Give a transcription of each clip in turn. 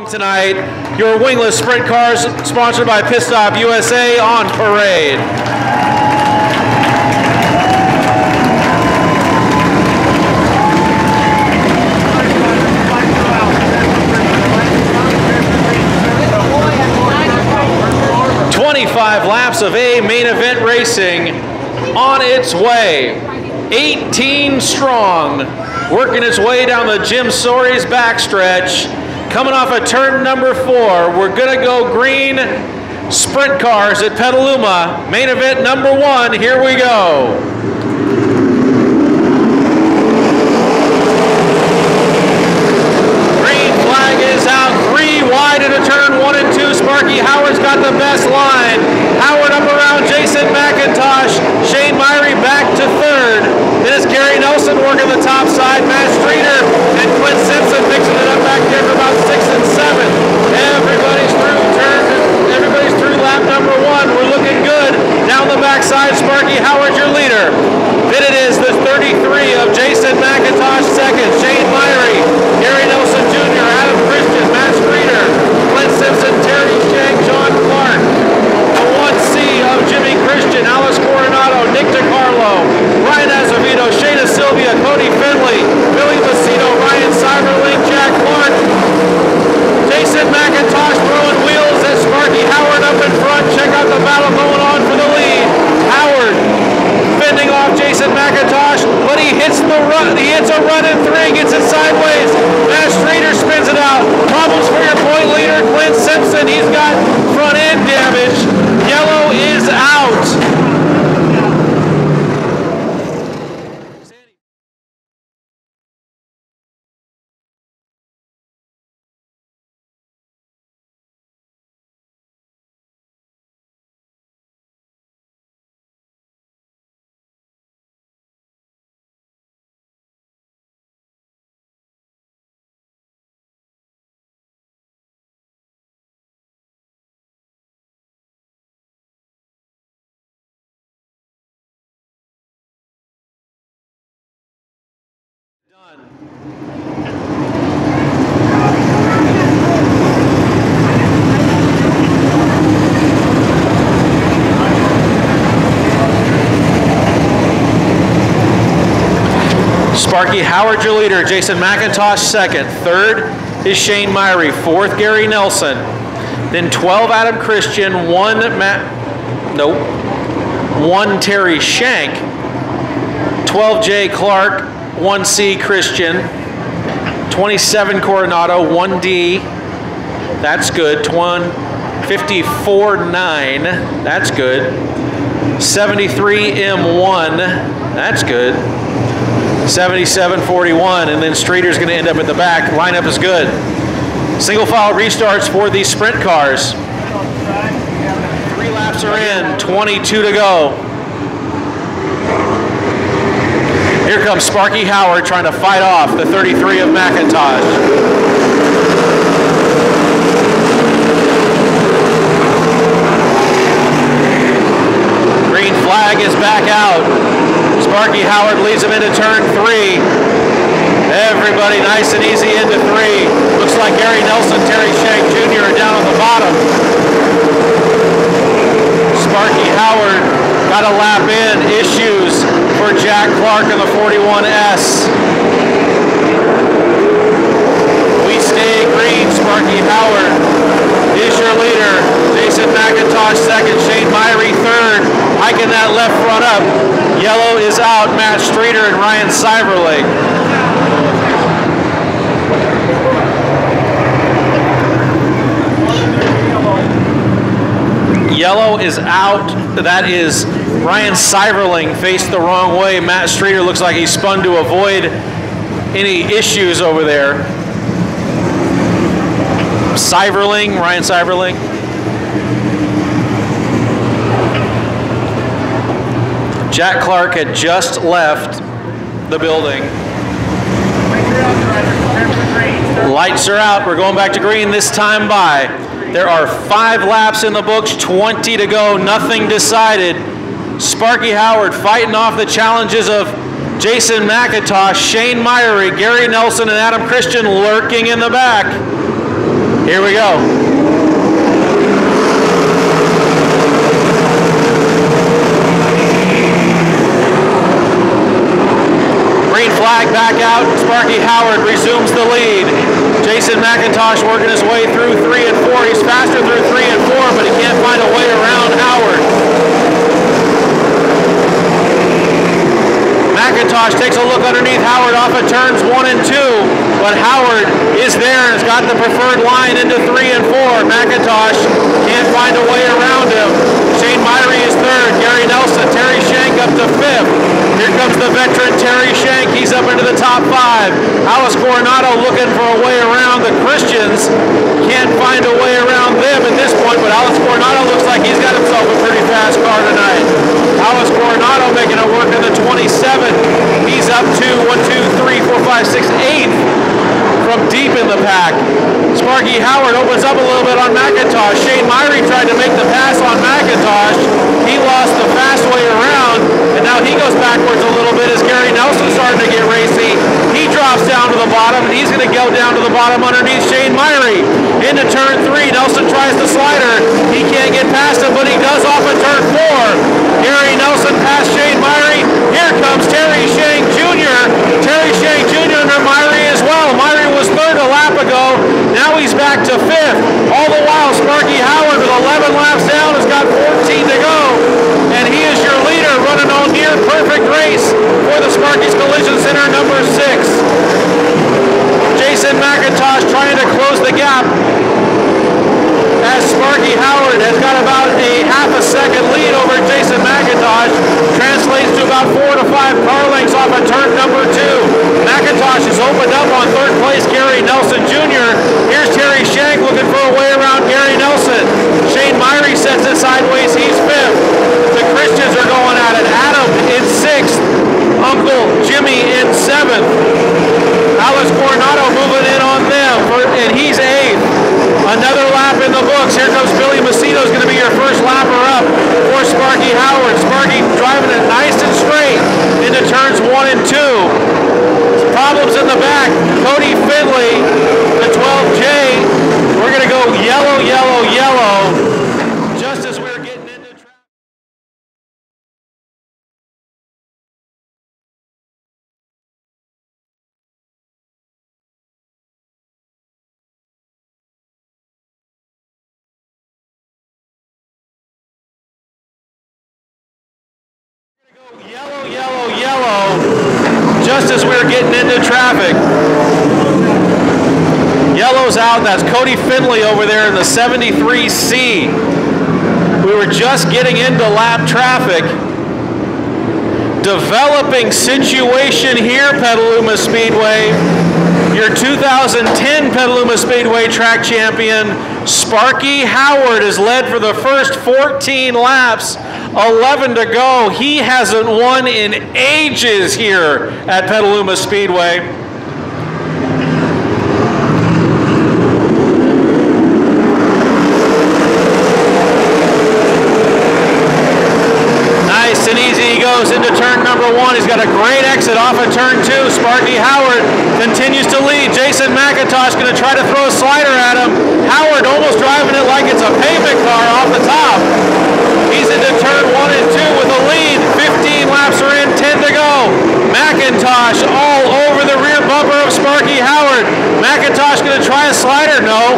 Tonight, your wingless sprint cars sponsored by Pit Stop USA on parade. Laps of A main event racing on its way. 18 strong, working its way down the Jim Soary's backstretch. Coming off of turn number 4, we're gonna go green sprint cars at Petaluma. Main event number 1, here we go. Green flag is out, 3 wide into turn 1 and 2. Sparky Howard's got the best line. Howard up around Jason Mcintosh. Shane Myhre back to 3rd. Then it's Gary Nelson working the top side. Matt Streeter and Klint Simpson mixing it up back there for about 6 and 7. Everybody's through lap number 1. We're looking good. Down the backside, Sparky Howard, your leader. Then it is the 33 of Jason Mcintosh, 2nd. Shane Myhre, Gary Nelson Jr., Adam Christian, Matt Streeter, Clint Simpson, Terry Schank, John Clark. The 1C of Jimmy Christian, Alice Coronado, Nick DeCarlo, Brian Azevedo, Shayna, Sylvia, Cody Fendley, Billy Macedo, Ryon, Siverling, Jack Clark. Jason Mcintosh throwing wheels as Sparky Howard up in front. Check out the battle going on for the lead. Howard fending off Jason Mcintosh, but he hits the run. He hits a run in 3, gets it sideways. Matt Streeter spins it out. Problems for your point leader, Clint Simpson. He's got front end damage. Yellow is out. Sparky Howard, your leader. Jason Mcintosh, 2nd. 3rd is Shane Myhre. 4th, Gary Nelson. Then 12, Adam Christian. 1 Terry Schank. 12, Jay Clark. 1C Christian. 27, Coronado. 1D. That's good. 54.9. That's good. 73, M1. That's good. 77.41, and then Streeter's going to end up at the back. Lineup is good. Single file restarts for these sprint cars. 3 laps are in, 22 to go. Here comes Sparky Howard trying to fight off the 33 of Mcintosh. Green flag is back out. Sparky Howard leads him into turn 3. Everybody nice and easy into 3. Looks like Gary Nelson, Terry Schank Jr. are down on the bottom. Sparky Howard got a lap in. Issues for Jack Clark in the 41S. We stay green. Sparky Howard is your leader. Jason Mcintosh, 2nd. Shane Myhre, 3rd. Hiking that left front up. Yellow is out. Matt Streeter and Ryon Siverling. Yellow is out. That is Ryon Siverling faced the wrong way. Matt Streeter looks like he spun to avoid any issues over there. Ryon Siverling. Jack Clark had just left the building. Lights are out. We're going back to green this time by. There are 5 laps in the books, 20 to go, nothing decided. Sparky Howard fighting off the challenges of Jason Mcintosh, Shane Myhre, Gary Nelson, and Adam Christian lurking in the back. Here we go. Green flag back out. Sparky Howard resumes the lead. Jason Mcintosh working his way through 3 and 4. He's faster through 3 and 4, but he can't find a way around Howard. Mcintosh takes a look underneath Howard off of turns 1 and 2, but Howard is there and has got the preferred line into 3 and 4. Mcintosh can't find a way around him. Shane Myhre is third. Gary Nelson, Terry Schank up to 5th. Here comes the veteran Terry Schank. He's up into the top 5. Alice Coronado looking for a way around the Christians. Can't find a way around them at this point, but Alice Coronado looks like he's got himself a pretty fast car tonight. Alice Coronado making it work in the 27. He's up to 1, 2, 3, 4, 5, 6, 8 from deep in the pack. Sparky Howard opens up a little bit on Mcintosh. Shane Myhre tried to make the pass on Mcintosh. He lost the fast way around, and now he goes backwards a little bit as Gary Nelson starting to get racy. He drops down to the bottom, and he's going to go down to the bottom underneath Shane Myhre. Into turn 3, Nelson tries the slider. He can't get past him, but he does off of turn 4. Gary Nelson past Shane Myhre. Here comes Terry Schank Jr. Terry Schank Jr. under Myhre as well. Myhre was third a lap ago. Now he's back to 5th. All the while, Sparky Howard with 11 laps down has got 14 to go. And he is your leader running on near perfect race for the Sparky's Collision Center number 6. Jason Mcintosh trying to close the gap as Sparky Howard has got about a half a second lead over Jason Mcintosh. Translates to about 4 to 5 car lengths off of turn number 2. Mcintosh has opened up on third place Gary Nelson Jr. Here's Terry Schank looking for a way around Gary Nelson. Shane Myhre sets it sideways. He's 5th. The Christians are going at it. Adam in 6th. Uncle Jimmy in 7th. Alice Coronado moving in on them, and he's 8th. Another lap in the books. Here comes Billy Macedo, is going to be your first lapper up for Sparky Howard. Sparky driving it nice and straight into turns 1 and 2. Problems in the back. Cody Fendley, the 12J. We're going to go yellow, yellow, yellow. Just as we're getting into traffic. Yellow, yellow, yellow, just as we're getting into traffic. Yellow's out. That's Cody Fendley over there in the 73C. We were just getting into lap traffic. Developing situation here, Petaluma Speedway. Your 2010 Petaluma Speedway track champion, Sparky Howard, is led for the first 14 laps, 11 to go. He hasn't won in ages here at Petaluma Speedway. Nice and easy he goes into turn number 1. He's got a great exit off of turn 2. Sparky Howard continues to lead. Jason Mcintosh going to try to throw a slider at him. Howard almost driving it like it's a pavement car off the top. He's into turn 1 and 2 with a lead. 15 laps are in, 10 to go. Mcintosh all over the rear bumper of Sparky Howard. Mcintosh going to try a slider? No.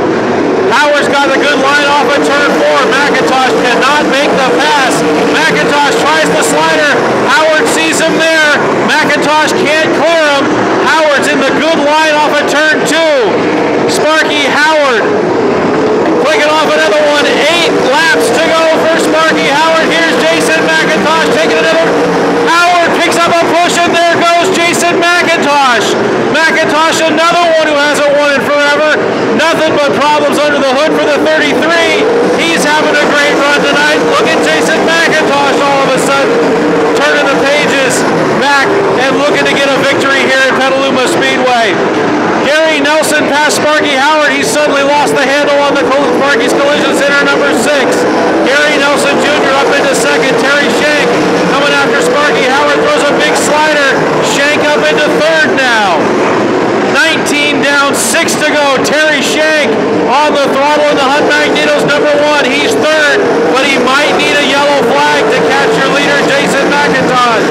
Howard's got a good line off of turn 4. Mcintosh cannot make the pass. Mcintosh tries the slider. Howard sees him there. Mcintosh can't clear him. Howard's in the good line off of turn 2. Sparky Howard clicking off another one. 8 laps to go for Sparky Howard. Here's Jason Mcintosh taking another. Howard picks up a push, and there goes Jason Mcintosh. Mcintosh, another one who hasn't won in forever. Nothing but problems under the hood for the 33. He's having a great run tonight. Look at Jason Mcintosh all of a sudden turning the pages back and looking to get a victory here at Petaluma Speedway. Gary Nelson past Sparky Howard. He suddenly lost the handle on the Sparky's Collision Center number 6. Gary Nelson Jr. up into 2nd. Terry Schank coming after Sparky Howard. Throws a big slider. Schank up into 3rd now. 19 down, 6 to go. Terry Schank on on the throttle, and the Hunt Magneto's number 1. He's 3rd, but he might need a yellow flag to catch your leader, Jason Mcintosh.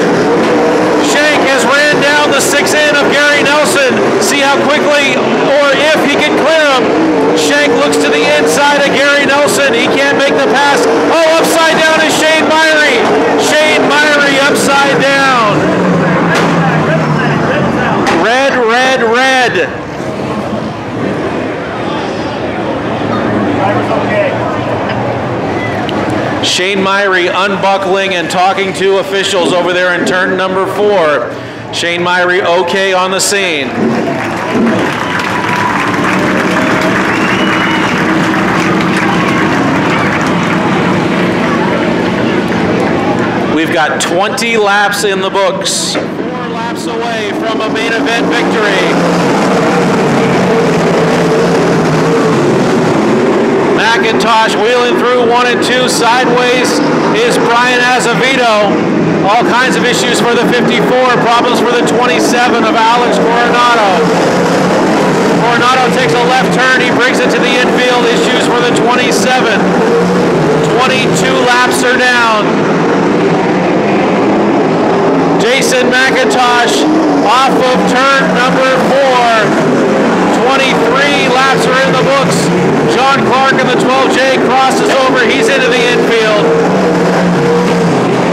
Schank has ran down the 6 in of Gary Nelson. See how quickly or if he can clear him. Schank looks to the inside of Gary Nelson. He can't make the pass. Oh, upside down is Shane Myhre. Shane Myhre upside down. Red, red, red. Shane Myhre unbuckling and talking to officials over there in turn number 4. Shane Myhre okay on the scene. We've got 20 laps in the books. 4 laps away from a main event victory. Mcintosh wheeling through 1 and 2. Sideways is Brian Azevedo. All kinds of issues for the 54. Problems for the 27 of Alex Coronado. Coronado takes a left turn. He brings it to the infield. Issues for the 27. 22 laps are down. Jason Mcintosh off of turn number 4. 23 laps are in the books. John Clark in the 12J crosses over. He's into the infield.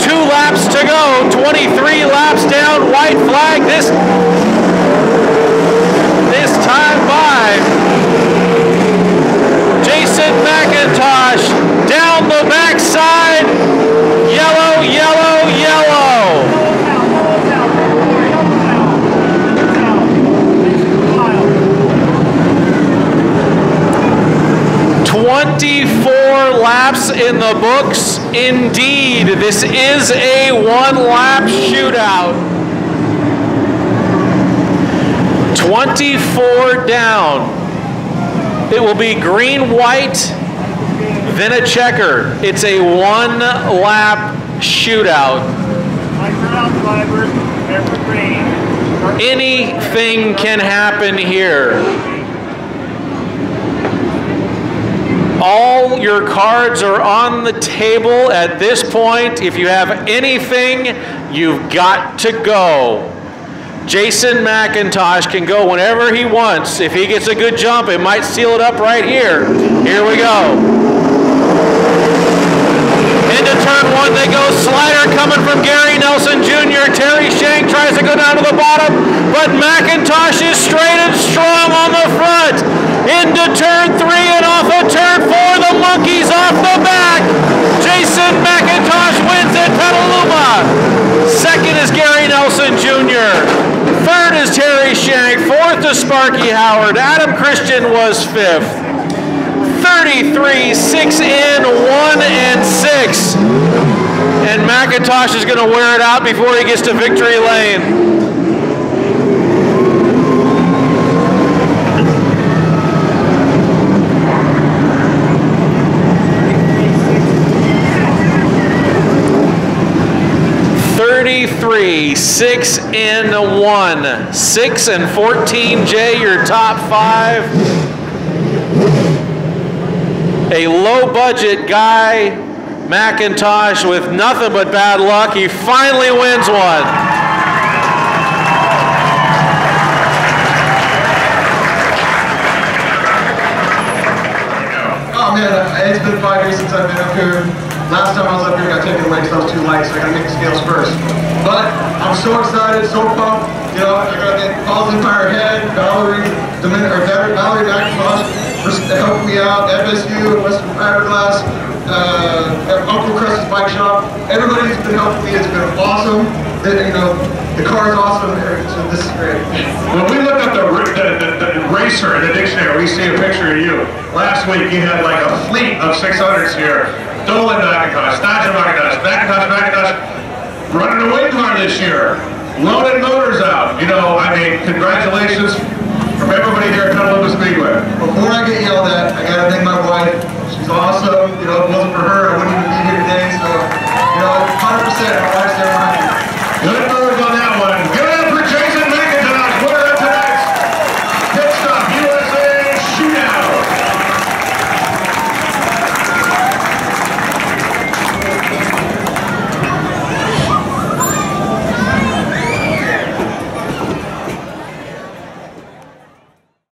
2 laps to go. 23 laps down. White flag. This time by Jason Mcintosh. Down the backside. Yellow, yellow, yellow. 24 laps in the books. Indeed, this is a 1-lap shootout. 24 down. It will be green, white, then a checker. It's a 1-lap shootout. Anything can happen here. All your cards are on the table at this point. If you have anything, you've got to go. Jason Mcintosh can go whenever he wants. If he gets a good jump, it might seal it up right here. Here we go. Into turn 1 they go. Slider coming from Gary Nelson Jr. Terry Schank tries to go down to the bottom, but Mcintosh is straight and strong on the front. Into turn 3 and off of turn 4, the monkeys off the back. Jason Mcintosh wins at Petaluma. 2nd is Gary Nelson Jr. 3rd is Terry Schank. 4th is Sparky Howard. Adam Christian was 5th. 33, 6 in, 1 and 6. And Mcintosh is going to wear it out before he gets to victory lane. Six in 1. 6 and 14J, your top 5. A low budget guy, Mcintosh, with nothing but bad luck. He finally wins one. Oh man, it's been 5 years since I've been up here. Last time I was up here, I got taken away because I was too light, so I got to make the scales first. But I'm so excited, so pumped. You know, I got the Paul's Empire Head, Valerie McIntosh for helping me out, FSU, Western Fiberglass, Uncle Crest's Bike Shop. Everybody's been helping me. It's been awesome. You know, the car is awesome. So this is great. When we look up the racer in the dictionary, we see a picture of you. Last week you had like a fleet of 600s here. Dolan Mcintosh, Stajan Mcintosh, running away car this year. Loaded motors out. You know, I mean, congratulations from everybody here at Petaluma Speedway. Before I get yelled at,